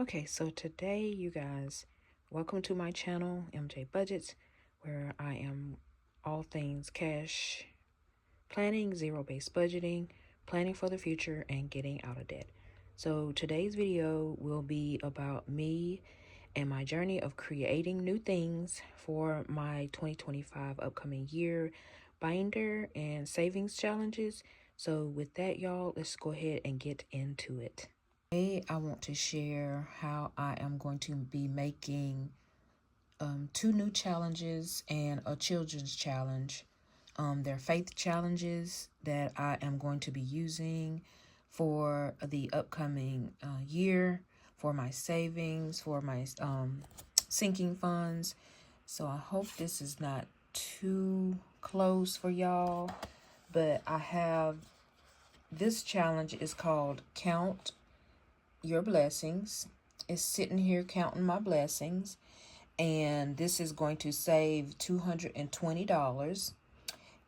Okay, so today, you guys, welcome to my channel, MJ Budgets, where I am all things cash planning, zero-based budgeting, planning for the future, and getting out of debt. So today's video will be about me and my journey of creating new things for my 2025 upcoming year binder and savings challenges. So with that, y'all, let's go ahead and get into it. Today, I want to share how I am going to be making two new challenges and a children's challenge. They're faith challenges that I am going to be using for the upcoming year, for my savings, for my sinking funds. So I hope this is not too close for y'all, but I have this challenge is called Count Your Blessings. It's sitting here counting my blessings, and this is going to save $220.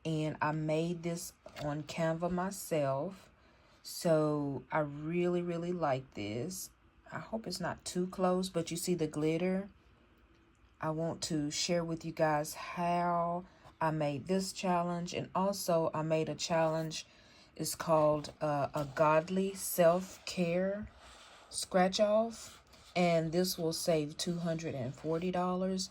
And I made this on Canva myself, so I really like this. I hope it's not too close, but you see the glitter. I want to share with you guys how I made this challenge, and also I made a challenge. It's called a godly self-care scratch off, and this will save $240.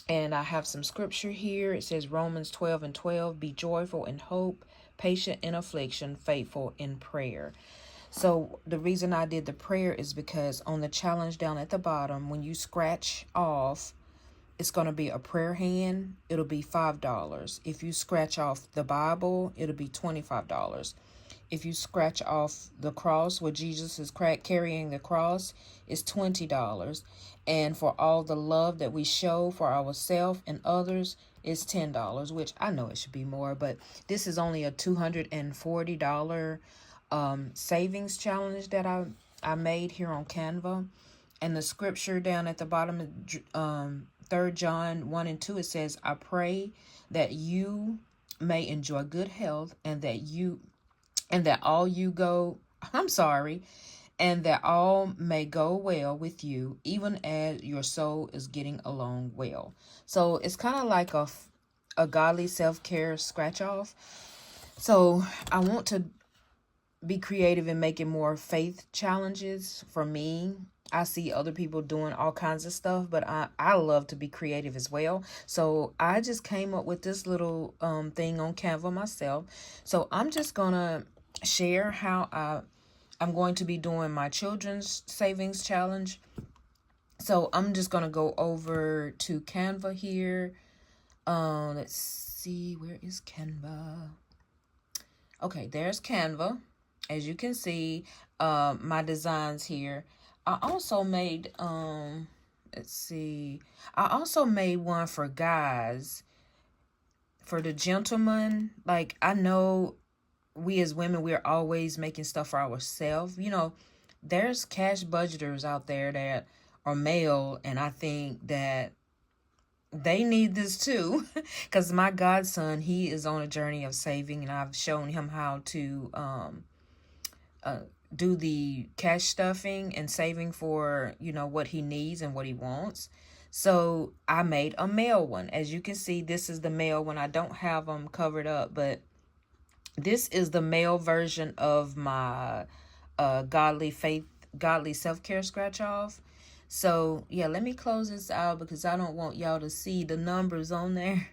And I have some scripture here. It says Romans 12:12, be joyful in hope, patient in affliction, faithful in prayer. So the reason I did the prayer is because on the challenge down at the bottom, when you scratch off, it's going to be a prayer hand. It'll be $5. If you scratch off the Bible, it'll be $25. If you scratch off the cross where Jesus is carrying the cross, it's $20. And for all the love that we show for ourselves and others, it's $10, which I know it should be more, but this is only a $240 savings challenge that I made here on Canva. And the scripture down at the bottom, 3 John 1 and 2, it says, I pray that you may enjoy good health and that all may go well with you, even as your soul is getting along well. So it's kind of like a godly self-care scratch off. So I want to be creative in making more faith challenges for me. I see other people doing all kinds of stuff, but I love to be creative as well. So I just came up with this little thing on Canva myself. So I'm just gonna share how I'm going to be doing my children's savings challenge. So I'm just gonna go over to Canva here. Let's see, where is Canva? Okay, there's Canva. As you can see, my designs here. I also made, let's see, I also made one for guys, for the gentlemen. Like, I know we as women, we're always making stuff for ourselves. You know, there's cash budgeters out there that are male, and I think that they need this too, because my godson, he is on a journey of saving, and I've shown him how to do the cash stuffing and saving for, you know, what he needs and what he wants. So I made a male one. As you can see, this is the male one. I don't have them covered up, but this is the male version of my godly self-care scratch off. So yeah, let me close this out because I don't want y'all to see the numbers on there.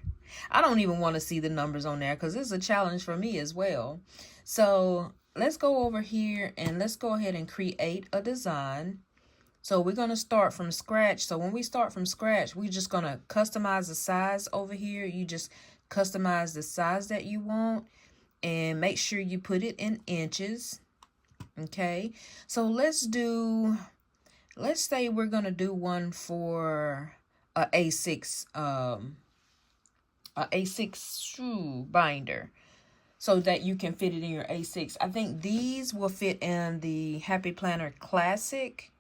I don't even want to see the numbers on there because it's a challenge for me as well. So let's go over here and let's go ahead and create a design. So we're going to start from scratch. So when we start from scratch, we're just going to customize the size over here. You just customize the size that you want and make sure you put it in inches. Okay, so let's say we're going to do one for a A6 shoe binder, so that you can fit it in your A6. I think these will fit in the Happy Planner Classic.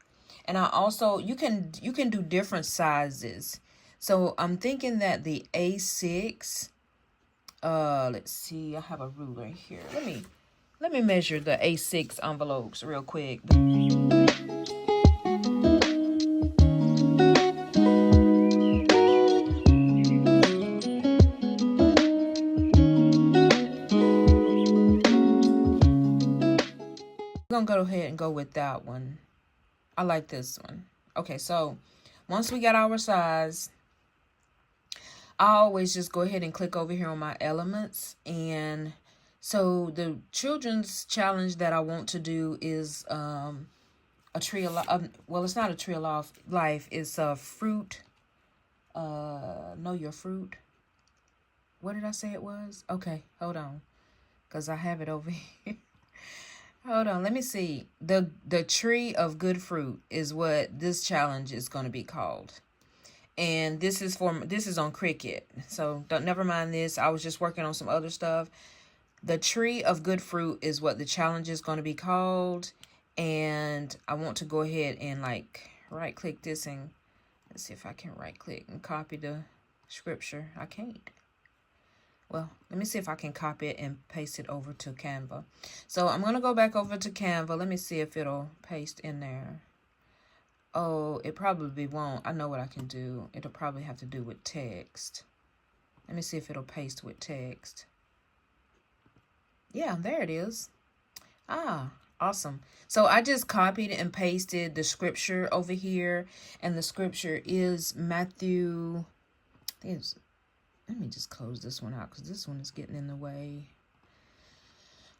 And I also, you can do different sizes. So I'm thinking that the A6, let's see, I have a ruler here. Let me measure the A6 envelopes real quick. going to go ahead and go with that one. I like this one. Okay, so once we got our size, I always just go ahead and click over here on my elements. And so the children's challenge that I want to do is a tree of life. Well, it's not a tree of life. It's a fruit. Know your fruit. What did I say it was? Okay, hold on, because I have it over here. Hold on, let me see. The tree of good fruit is what this challenge is going to be called. And this is on Cricut. So never mind this. I was just working on some other stuff. The tree of good fruit is what the challenge is going to be called. And I want to go ahead and like right click this, and let's see if I can right click and copy the scripture. I can't. Well, let me see if I can copy it and paste it over to Canva. So I'm going to go back over to Canva. Let me see if it'll paste in there. Oh, it probably won't. I know what I can do. It'll probably have to do with text. Let me see if it'll paste with text. Yeah, there it is. Ah, awesome. So I just copied and pasted the scripture over here. And the scripture is Matthew. Let me just close this one out because this one is getting in the way.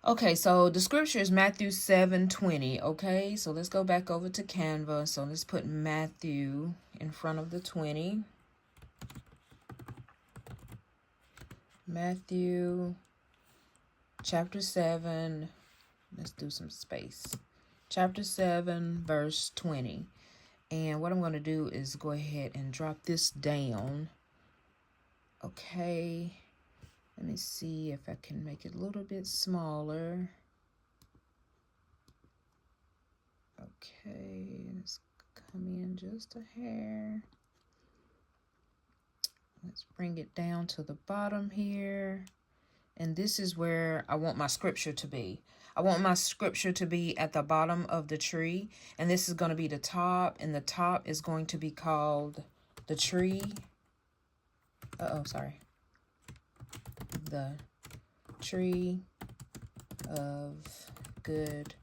Okay, so the scripture is Matthew 7:20. Okay, so let's go back over to Canva. So let's put Matthew in front of the 20. Matthew chapter 7. Let's do some space. Chapter 7, verse 20. And what I'm going to do is go ahead and drop this down. Okay. Let me see if I can make it a little bit smaller. Okay, let's come in just a hair. Let's bring it down to the bottom here. And this is where I want my scripture to be. I want my scripture to be at the bottom of the tree. And this is going to be the top. And the top is going to be called the tree. Sorry. The tree of good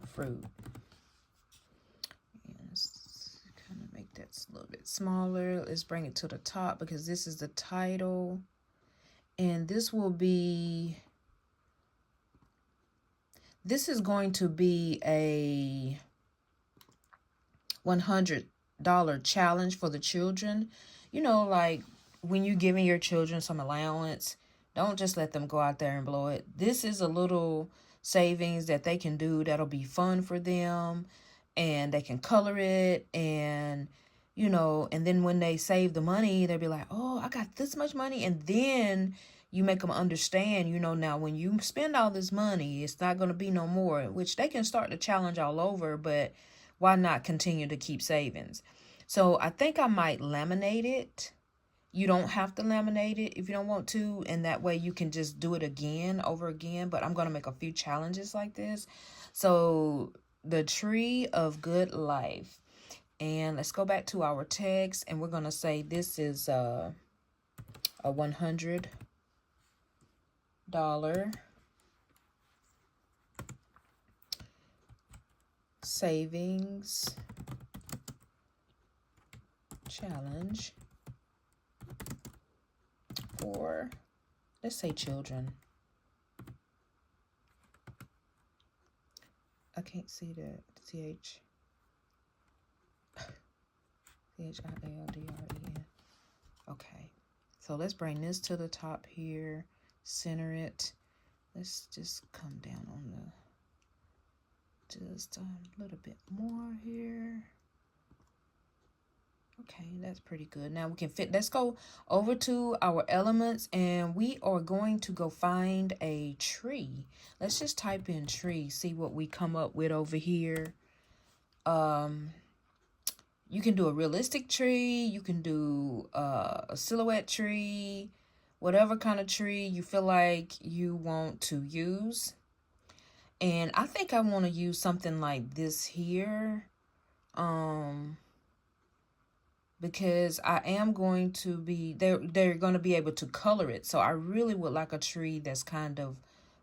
fruit. And let's kind of make that a little bit smaller. Let's bring it to the top because this is the title. And this is going to be a $100 challenge for the children. You know, like when you're giving your children some allowance, don't just let them go out there and blow it. This is a little savings that they can do that'll be fun for them, and they can color it, and you know, and then when they save the money, they'll be like, oh, I got this much money. And then you make them understand, you know, now when you spend all this money, it's not going to be no more, which they can start the challenge all over, but why not continue to keep savings? So I think I might laminate it. You don't have to laminate it if you don't want to, and that way you can just do it over again, but I'm going to make a few challenges like this. So the tree of good life. And let's go back to our text, and we're going to say this is a $100 savings challenge for, let's say, children. I can't see that. CHIALDREN. Okay, so let's bring this to the top here, center it. Let's just come down on just a little bit more here. Okay, that's pretty good. Now we can fit. Let's go over to our elements, and we are going to go find a tree. Let's just type in tree, see what we come up with over here. You can do a realistic tree. You can do a silhouette tree, whatever kind of tree you feel like you want to use. And I think I want to use something like this here. Because I am going to be, they're going to be able to color it. So I really would like a tree that's kind of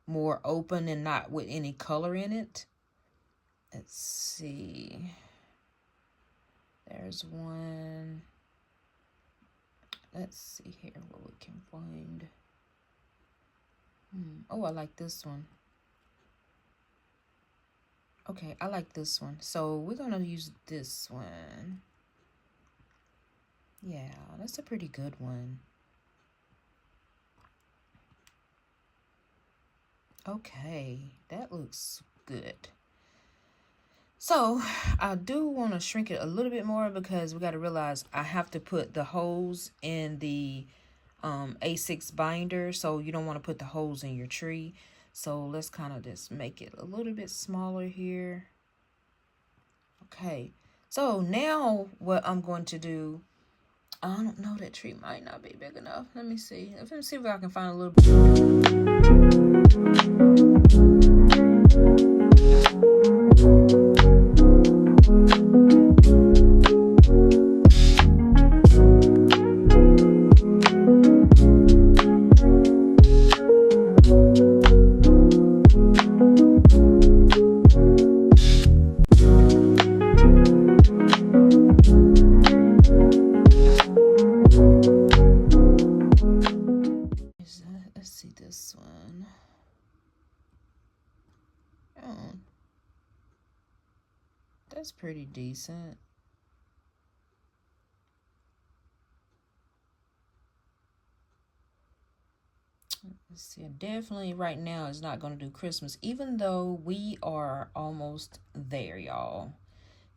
more open and not with any color in it. Let's see. There's one. Let's see here what we can find. Oh, I like this one. Okay, I like this one. So we're going to use this one. Yeah, that's a pretty good one. Okay, that looks good. So I do want to shrink it a little bit more because we got to realize I have to put the holes in the A6 binder. So you don't want to put the holes in your tree. So let's kind of just make it a little bit smaller here. Okay, so now what I'm going to do, I don't know, that tree might not be big enough. Let me see. Let me see if I can find a little bit. Let's see this one. Oh, that's pretty decent. Let's see. Definitely right now is not going to do Christmas, even though we are almost there, y'all.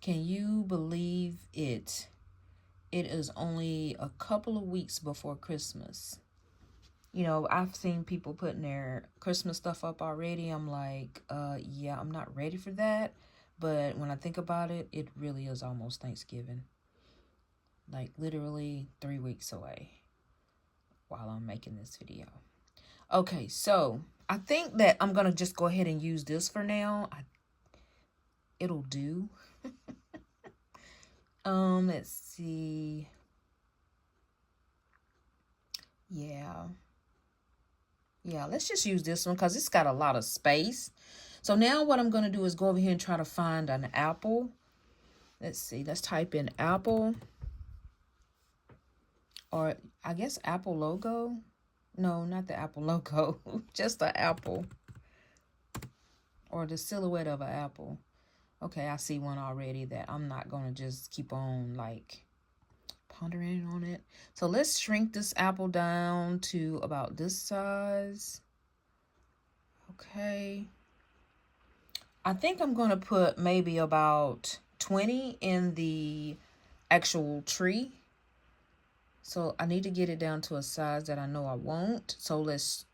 Can you believe it? It is only a couple of weeks before Christmas. You know, I've seen people putting their Christmas stuff up already. I'm like, yeah, I'm not ready for that. But when I think about it, it really is almost Thanksgiving. Like literally 3 weeks away while I'm making this video. Okay, so I think that I'm going to just go ahead and use this for now. It'll do. Let's see. Yeah, let's just use this one because it's got a lot of space. So now what I'm going to do is go over here and try to find an apple. Let's see. Let's type in apple. Or I guess apple logo. No, not the apple logo. Just the apple. Or the silhouette of an apple. Okay, I see one already that I'm not going to just keep on like pondering on it. So let's shrink this apple down to about this size. Okay. I think I'm going to put maybe about 20 in the actual tree. So I need to get it down to a size that I know I won't. So let's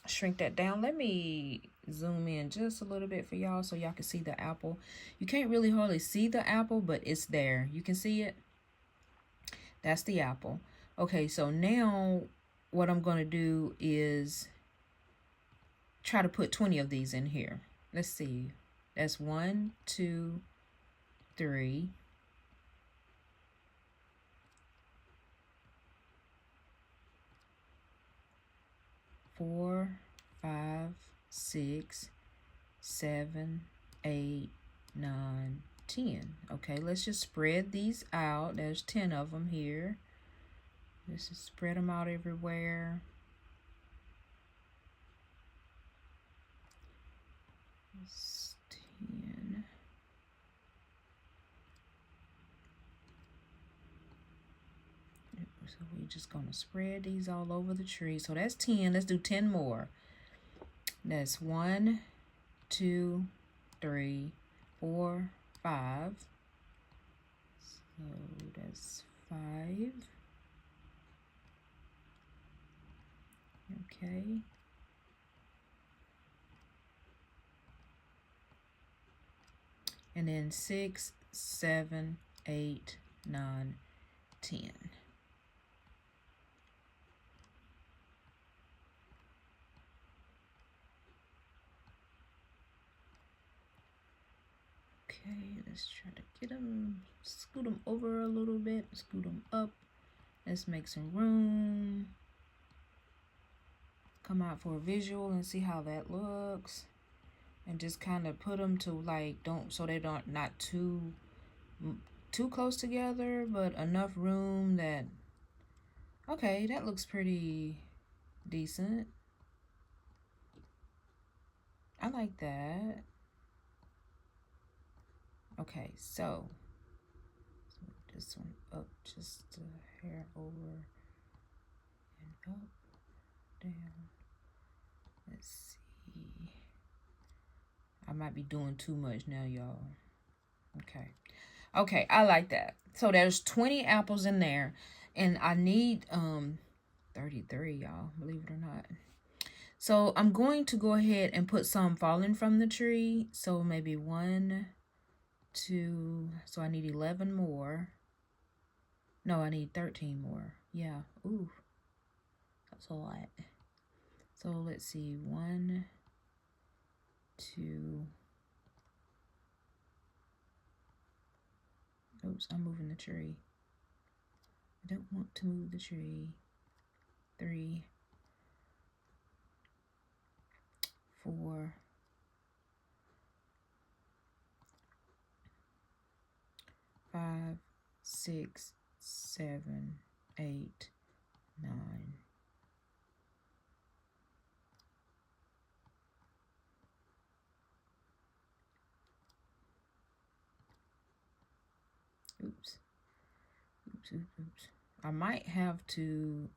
shrink that down. Let me zoom in just a little bit for y'all so y'all can see the apple. You can't really hardly see the apple, but it's there. You can see it. That's the apple. Okay, so now what I'm going to do is try to put 20 of these in here. Let's see. That's 1, 2, 3. 4, 5, 6, 7, 8, 9, 10. Okay, let's just spread these out. There's 10 of them here. Let's just spread them out everywhere. That's 10. So we're just going to spread these all over the tree. So that's 10. Let's do 10 more. That's 1, 2, 3, 4, 5. So that's 5. Okay. And then 6, 7, 8, 9, 10. Okay, let's try to get them, scoot them over a little bit, scoot them up. Let's make some room. Come out for a visual and see how that looks. and just kind of put them to like, so they don't not too close together, but enough room that, okay, that looks pretty decent. I like that. Okay, so this one up just a hair over and up, down. Let's see. I might be doing too much now, y'all. Okay. Okay, I like that. So there's 20 apples in there, and I need 33, y'all, believe it or not. So I'm going to go ahead and put some falling from the tree. So maybe 1, 2, so I need 11 more. No, I need 13 more. Yeah, ooh, that's a lot. So let's see, 1, 2, oops, I'm moving the tree. I don't want to move the tree. 3, 4, 5, 6, 7, 8, 9. Oops. I might have to,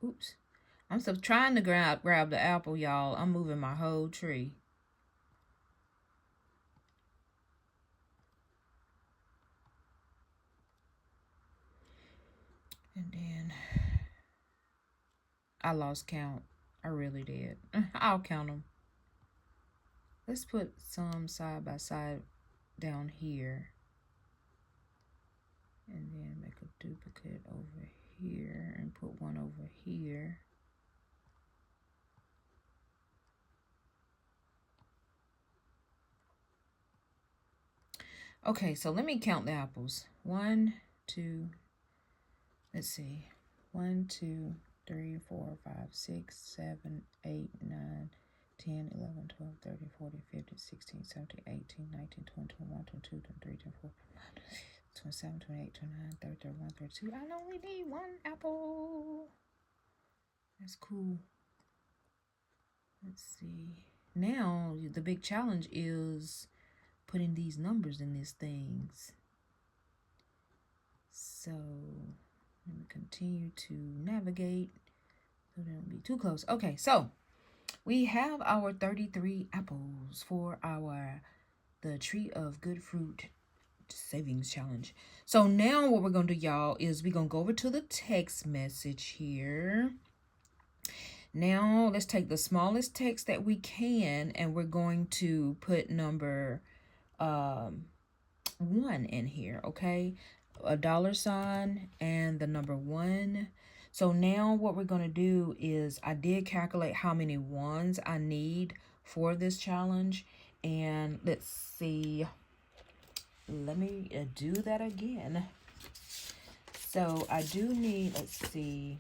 I'm still trying to grab the apple, y'all. I'm moving my whole tree. And then I lost count. I really did. I'll count them. Let's put some side by side down here. And then make a duplicate over here and put one over here. Okay, so let me count the apples. 1, 2, let's see. 1, 2, 3, 4, 5, 6, 7, 8, 9, 10, 11, 12, 13, 14, 15, 16, 17, 18, 19, 20, 21, 22, 23, 24, 27, 28, 29, 30, 31, 32. I only need 1 apple. That's cool. Let's see. Now, the big challenge is putting these numbers in these things. So, let me continue to navigate so they don't be too close. Okay, so we have our 33 apples for the Tree of Good Fruit Savings Challenge. So now what we're going to do, y'all, is we're going to go over to the text message here. Now let's take the smallest text that we can, and we're going to put number 1 in here, okay? A $sign and the number 1. So now what we're going to do is I did calculate how many ones I need for this challenge. And let's see. Let me do that again. So I do need, let's see,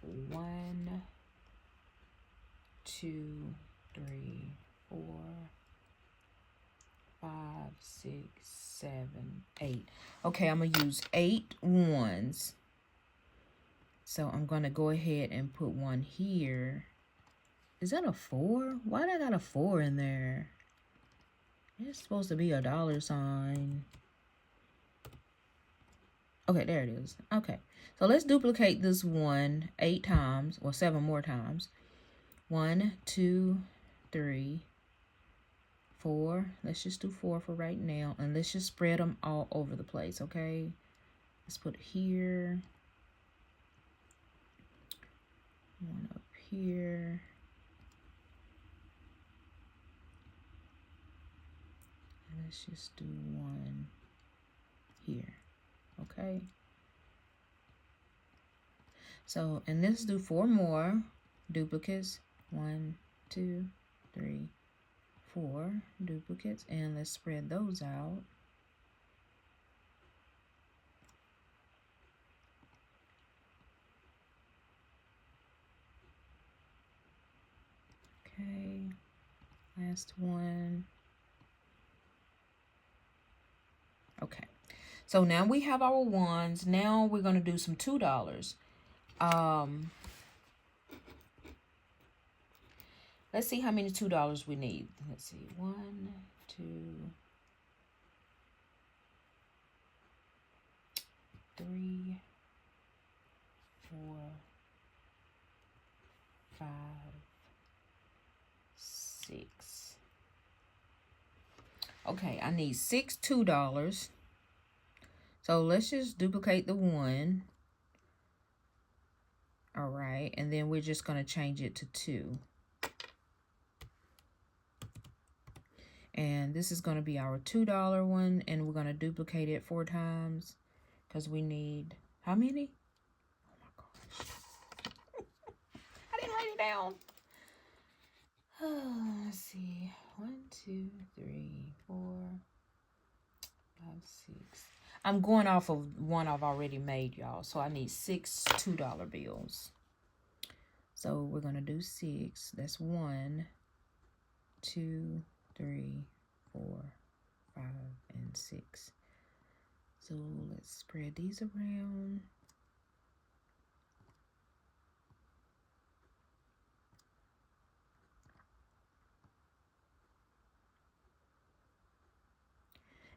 1, 2, 3, 4, 5, 6, 7, 8. Okay, I'm going to use 8 ones. So I'm going to go ahead and put 1 here. Is that a 4? Why did I got a 4 in there? It's supposed to be a $sign. Okay, there it is. Okay, so let's duplicate this 1 8 times, or 7 more times. 1, 2, 3, 4. Let's just do 4 for right now, and let's just spread them all over the place, okay? Let's put here, 1 up here, and let's just do 1 here, okay? So, and let's do 4 more duplicates. 1, 2, 3, 4 duplicates, and let's spread those out. Okay, Last one. Okay. So now we have our ones. Now we're going to do some $2. Let's see how many $2 we need. Let's see. 1, 2, 3, 4, 5, 6. Okay, I need 6 $2. So let's just duplicate the 1. All right, and then we're just going to change it to 2. And this is going to be our $2 one, and we're going to duplicate it 4 times because we need how many? Oh my gosh. I didn't write it down. Let's see. 1, 2, 3, 4, 5, 6. I'm going off of one I've already made, y'all. So I need 6 $2 bills. So we're going to do 6. That's 1, 2, 3, 4, 5, and 6. So let's spread these around.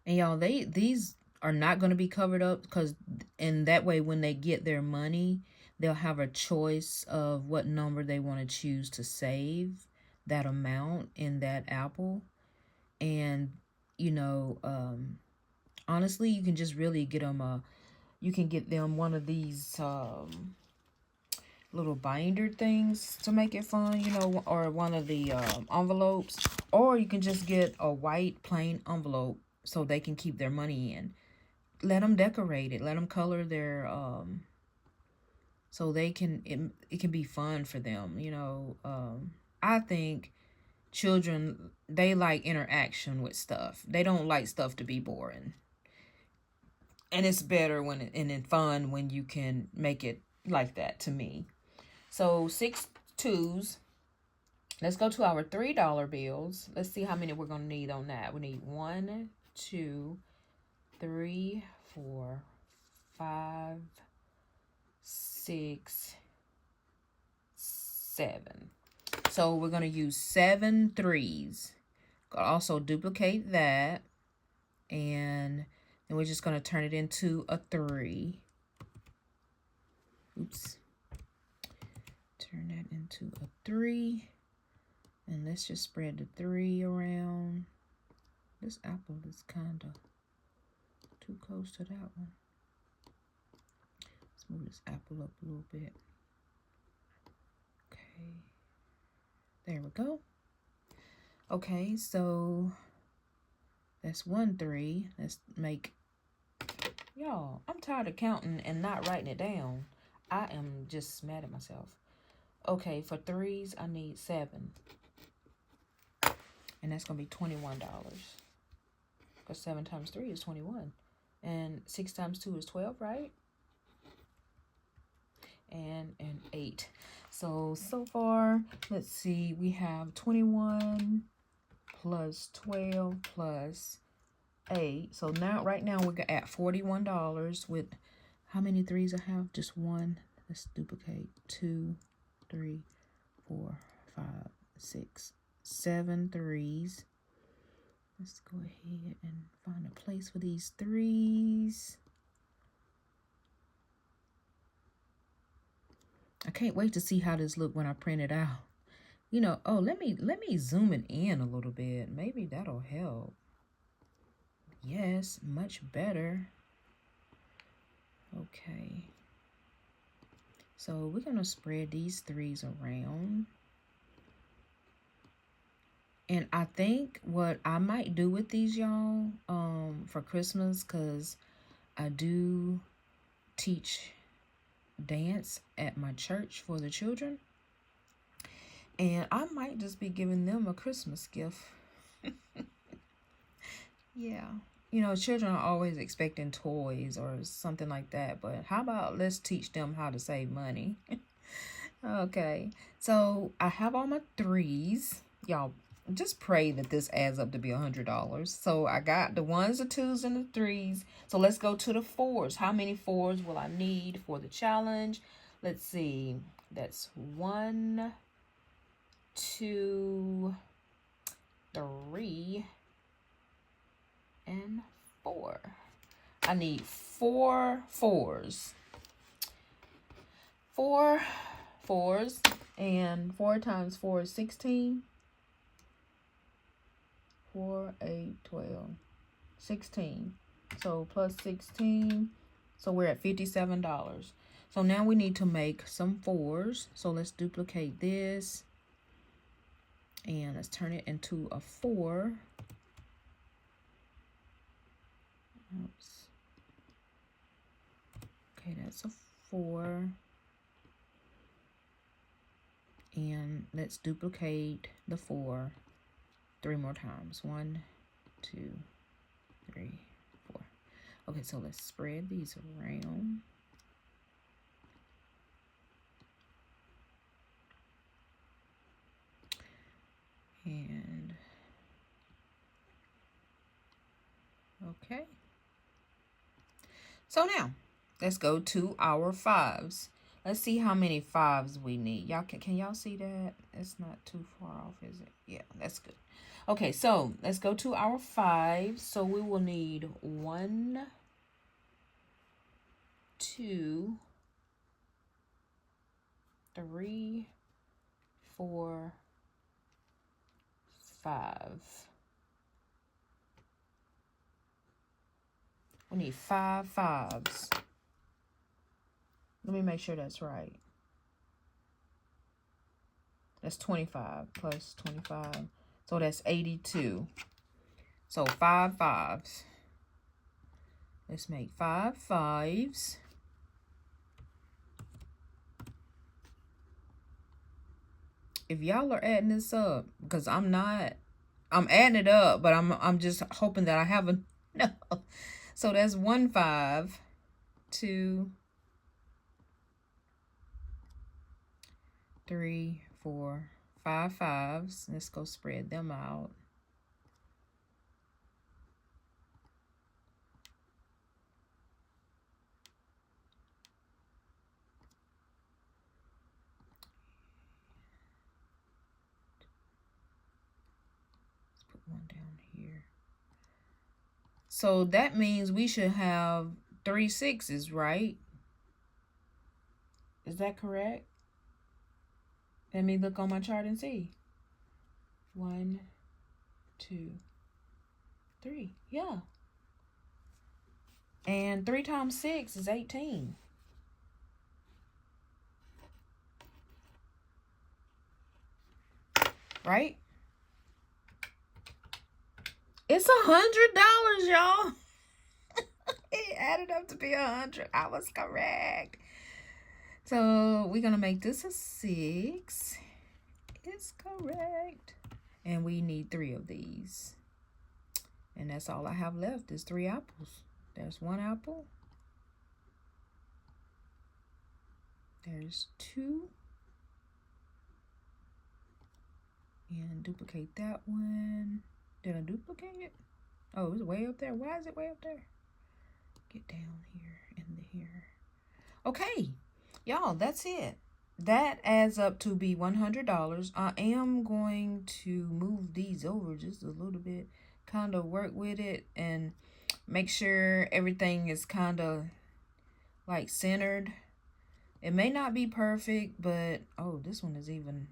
And y'all, these are not going to be covered up because in that way, when they get their money, they'll have a choice of what number they want to choose to save that amount in that Apple. And, you know, honestly, you can just really get them you can get them one of these little binder things to make it fun, you know, or one of the envelopes, or you can just get a white plain envelope so they can keep their money in. Let them decorate it. Let them color their so they can it can be fun for them, you know. I think children, they like interaction with stuff. They don't like stuff to be boring. And it's better when and fun when you can make it like that, to me. So 6 2s. Let's go to our $3 bills. Let's see how many we're going to need on that. We need 1, 2, 3, 4, 5, 6, 7. So we're going to use 7 3s. Also duplicate that. And then we're just going to turn it into a 3. Oops. Turn that into a 3. And let's just spread the 3 around. This apple is kind of too close to that one. Let's move this apple up a little bit. Okay. There we go. Okay, so that's 1 3. Let's make... Y'all, I'm tired of counting and not writing it down. I am just mad at myself. Okay, for 3s, I need 7. And that's going to be $21. Because 7 times 3 is 21. And 6 times 2 is 12, right? And 8. So far, let's see. We have 21 plus 12 plus 8. So now, right now, we're at $41 with how many 3s I have? Just 1. Let's duplicate. 2, 3, 4, 5, 6, 7 3s. Let's go ahead and find a place for these 3s. I can't wait to see how this look when I print it out. You know, oh, let me zoom it in a little bit. Maybe that'll help. Yes, much better. Okay. So we're going to spread these 3s around. And I think what I might do with these, y'all, for Christmas, because I do teach dance at my church for the children. And I might just be giving them a Christmas gift. Yeah. You know, children are always expecting toys or something like that. But how about let's teach them how to save money? Okay. So I have all my 3s. Y'all, just pray that this adds up to be $100. So I got the 1s, the 2s, and the 3s. So let's go to the 4s. How many 4s will I need for the challenge? Let's see. That's 1, 2, 3, and 4. I need 4 4s. 4 4s, and 4 times 4 is 16. 4, 8, 12, 16. So plus 16. So we're at $57. So now we need to make some 4s. So let's duplicate this. And let's turn it into a 4. Oops. Okay, that's a 4. And let's duplicate the 4 3 more times. 1, 2, 3, 4. Okay, so let's spread these around. And okay. So now let's go to our 5s. Let's see how many 5s we need. Y'all can y'all see that? It's not too far off, is it? Yeah, that's good. Okay, so let's go to our 5s. So we will need 1, 2, 3, 4, 5. We need 5 5s. Let me make sure that's right. That's 25 plus 25. So that's 82. So 5 5s. Let's make 5 5s. If y'all are adding this up, because I'm not, I'm adding it up, but I'm just hoping that I haven't. No. So that's 1 5, 2, 3, 4, 5 5s. Let's go spread them out. Let's put one down here. So that means we should have 3 6s, right? Is that correct? Let me look on my chart and see. 1, 2, 3. Yeah. And 3 times 6 is 18. Right? It's $100, y'all. It added up to be 100. I was correct. So we're gonna make this a 6. It's correct. And we need 3 of these. And that's all I have left is 3 apples. There's 1 apple. There's 2. And duplicate that one. Did I duplicate it? Oh, it's way up there. Why is it way up there? Get down here and here. Okay, y'all, that's it. That adds up to be $100. I am going to move these over just a little bit, kind of work with it and make sure everything is kind of like centered. It may not be perfect, but oh, this one is even.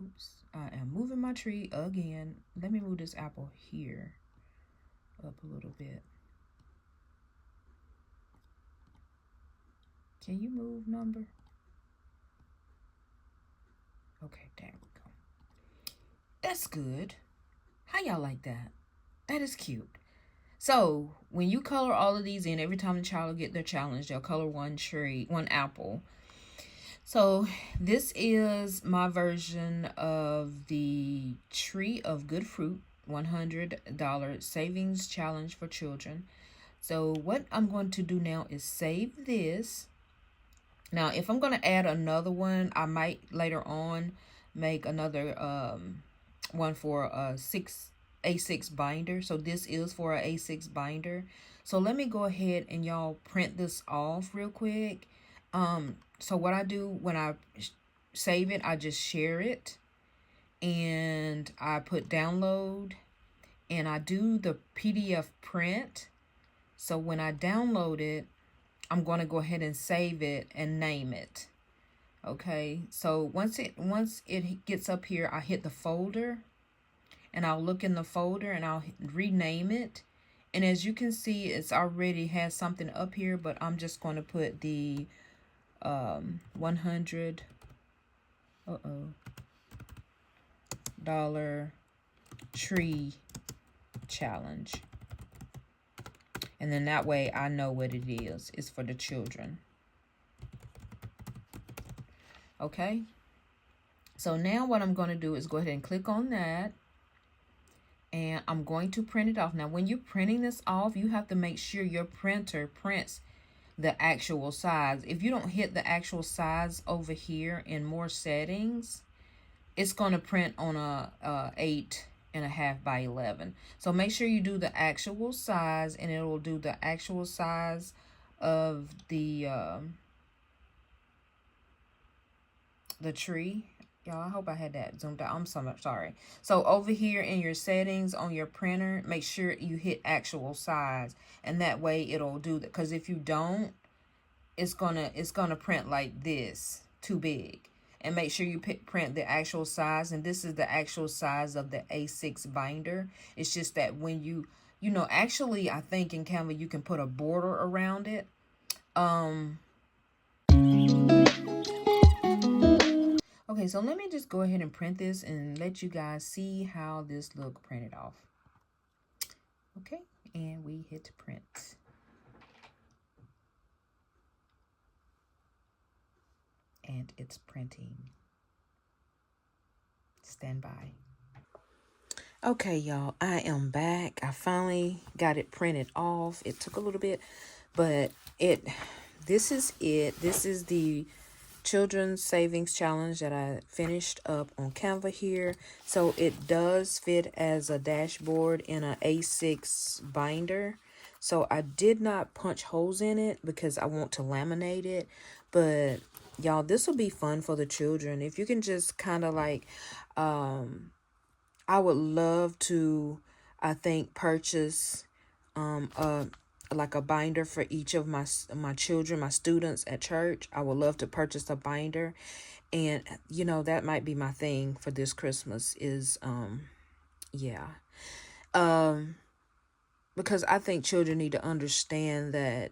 Oops, I am moving my tree again. Let me move this apple here up a little bit. Can you move, number? Okay, there we go. That's good. How y'all like that? That is cute. So when you color all of these in, every time the child will get their challenge, they'll color one apple. So this is my version of the Tree of Good Fruit $100 savings challenge for children. So what I'm going to do now is save this. Now, if I'm going to add another one, I might later on make another one for a A6 binder. So this is for a A6 binder. So let me go ahead and y'all print this off real quick. So what I do when I save it, I just share it and I put download and I do the PDF print. So when I download it, I'm going to go ahead and save it and name it. Okay, so once it gets up here, I hit the folder and I'll look in the folder and I'll rename it. And as you can see, it's already has something up here, but I'm just going to put the 100 dollar tree challenge. And then that way I know what it is. It's for the children. Okay. So now what I'm going to do is go ahead and click on that. And I'm going to print it off. Now, when you're printing this off, you have to make sure your printer prints the actual size. If you don't hit the actual size over here in more settings, it's going to print on a 8.5 by 11. So make sure you do the actual size, and it will do the actual size of the tree. Y'all, I hope I had that zoomed out. I'm so sorry. So over here in your settings on your printer, make sure you hit actual size, and that way it'll do that. Because if you don't, it's gonna print like this, too big. And make sure you print the actual size, and this is the actual size of the A6 binder. It's just that when you know, actually I think in Canva you can put a border around it. Okay, so let me just go ahead and print this and let you guys see how this look printed off. Okay, and we hit print. And it's printing. Stand by. Okay, y'all, I am back. I finally got it printed off. It took a little bit, but this is it. This is the Children's Savings Challenge that I finished up on Canva here. So it does fit as a dashboard in an A6 binder. So I did not punch holes in it because I want to laminate it. But y'all, this will be fun for the children. If you can just kind of like, I would love to, I think, purchase like a binder for each of my children, my students at church. I would love to purchase a binder. And you know, that might be my thing for this Christmas is because I think children need to understand that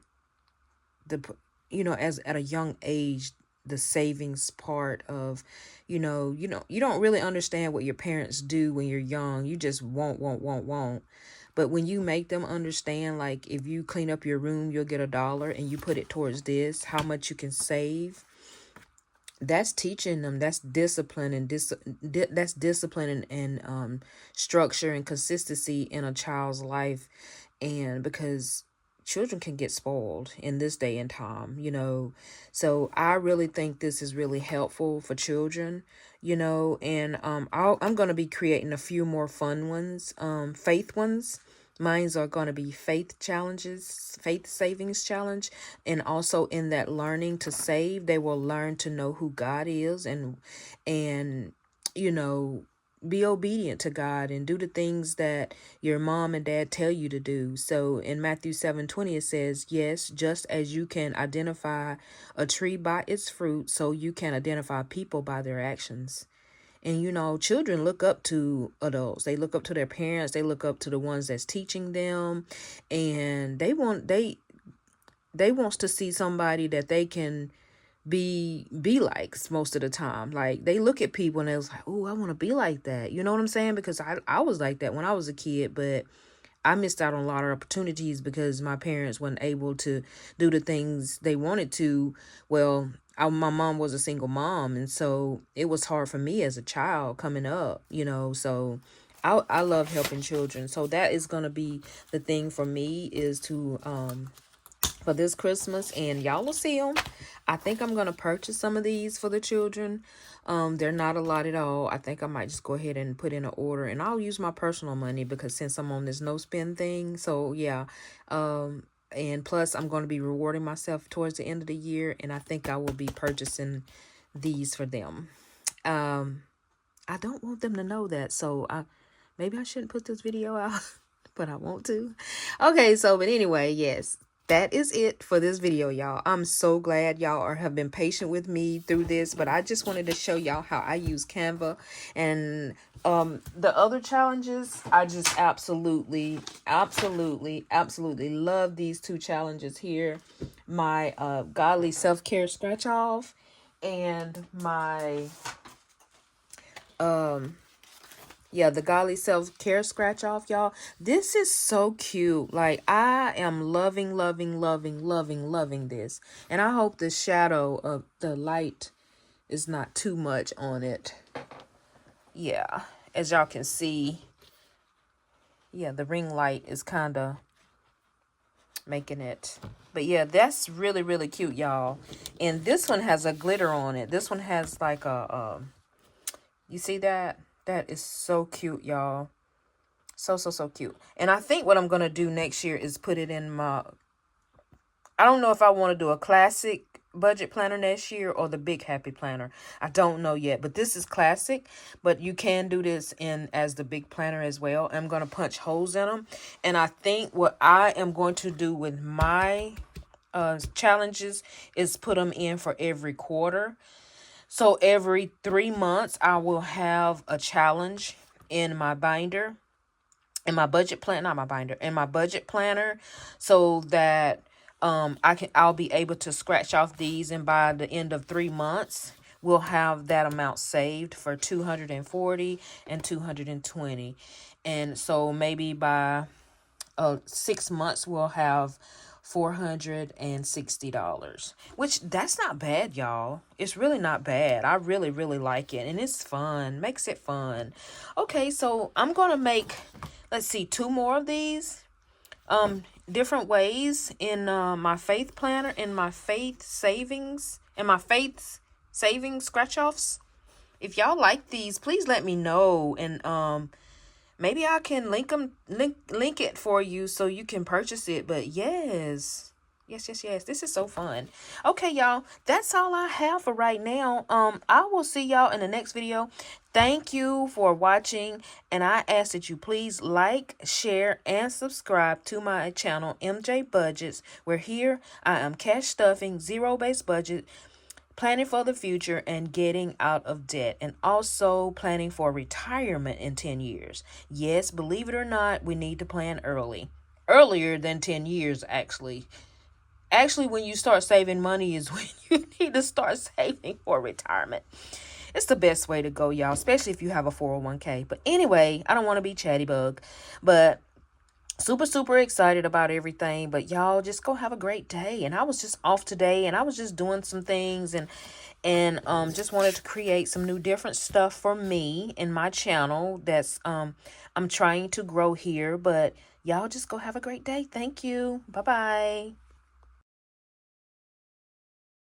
as at a young age, the savings part of, you don't really understand what your parents do when you're young. You just want. But when you make them understand, like if you clean up your room, you'll get $1 and you put it towards this, how much you can save. That's teaching them. That's discipline and that's discipline and structure and consistency in a child's life. And because children can get spoiled in this day and time, so I really think this is really helpful for children, and I'm going to be creating a few more fun ones, faith ones. Mine's are going to be faith challenges, faith savings challenge. And also in that learning to save, they will learn to know who God is and be obedient to God and do the things that your mom and dad tell you to do. So in Matthew 7:20, it says, yes, just as you can identify a tree by its fruit, so you can identify people by their actions. And, children look up to adults. They look up to their parents. They look up to the ones that's teaching them. And they wants to see somebody that they can be like most of the time. Like they look at people and they was like, oh, I want to be like that. You know what I'm saying? Because I was like that when I was a kid, but I missed out on a lot of opportunities because my parents weren't able to do the things they wanted to. Well, my mom was a single mom, and so it was hard for me as a child coming up, so I love helping children. So that is going to be the thing for me is to for this Christmas, and y'all will see them. I think I'm going to purchase some of these for the children. They're not a lot at all. I think I might just go ahead and put in an order, and I'll use my personal money because since I'm on this no spend thing. So yeah. And plus I'm going to be rewarding myself towards the end of the year, and I think I will be purchasing these for them. I don't want them to know that, so maybe I shouldn't put this video out, but I want to. Okay, so but anyway, yes, that is it for this video, y'all. I'm so glad y'all have been patient with me through this, but I just wanted to show y'all how I use Canva. And the other challenges, I just absolutely love these two challenges here. My Godly Self-Care Scratch Off and my yeah, the Godly Self-Care Scratch Off, y'all. This is so cute. Like, I am loving this. And I hope the shadow of the light is not too much on it. Yeah, as y'all can see, yeah, the ring light is kind of making it. But yeah, that's really cute, y'all. And this one has a glitter on it. This one has like a you see that? That is so cute, y'all. So cute. And I think what I'm going to do next year is put it in my... I don't know if I want to do a classic budget planner next year or the big happy planner. I don't know yet. But this is classic. But you can do this in as the big planner as well. I'm going to punch holes in them. And I think what I am going to do with my challenges is put them in for every quarter. So every 3 months, I will have a challenge in my binder, in my budget plan, not my binder, in my budget planner, so that I'll be able to scratch off these, and by the end of 3 months, we'll have that amount saved for 240 and 220. And so maybe by 6 months, we'll have $460, which that's not bad, y'all. It's really not bad. I really like it, and it's fun. Makes it fun. Okay, so I'm gonna make, let's see, 2 more of these different ways in my faith planner, in my faith savings, and my faith savings scratch offs. If y'all like these, please let me know, and maybe I can link it for you so you can purchase it. But yes. This is so fun. Okay, y'all. That's all I have for right now. I will see y'all in the next video. Thank you for watching. And I ask that you please like, share, and subscribe to my channel, MJ Budgets. Where here I am cash stuffing, zero-based budget, planning for the future, and getting out of debt, and also planning for retirement in 10 years. Yes, believe it or not, we need to plan earlier than 10 years. Actually, when you start saving money is when you need to start saving for retirement. It's the best way to go, y'all, especially if you have a 401k. But anyway, I don't want to be chatty bug, but super excited about everything. But y'all just go have a great day. And I was just off today, and I was just doing some things, and just wanted to create some new different stuff for me in my channel that's I'm trying to grow here. But y'all just go have a great day. Thank you. Bye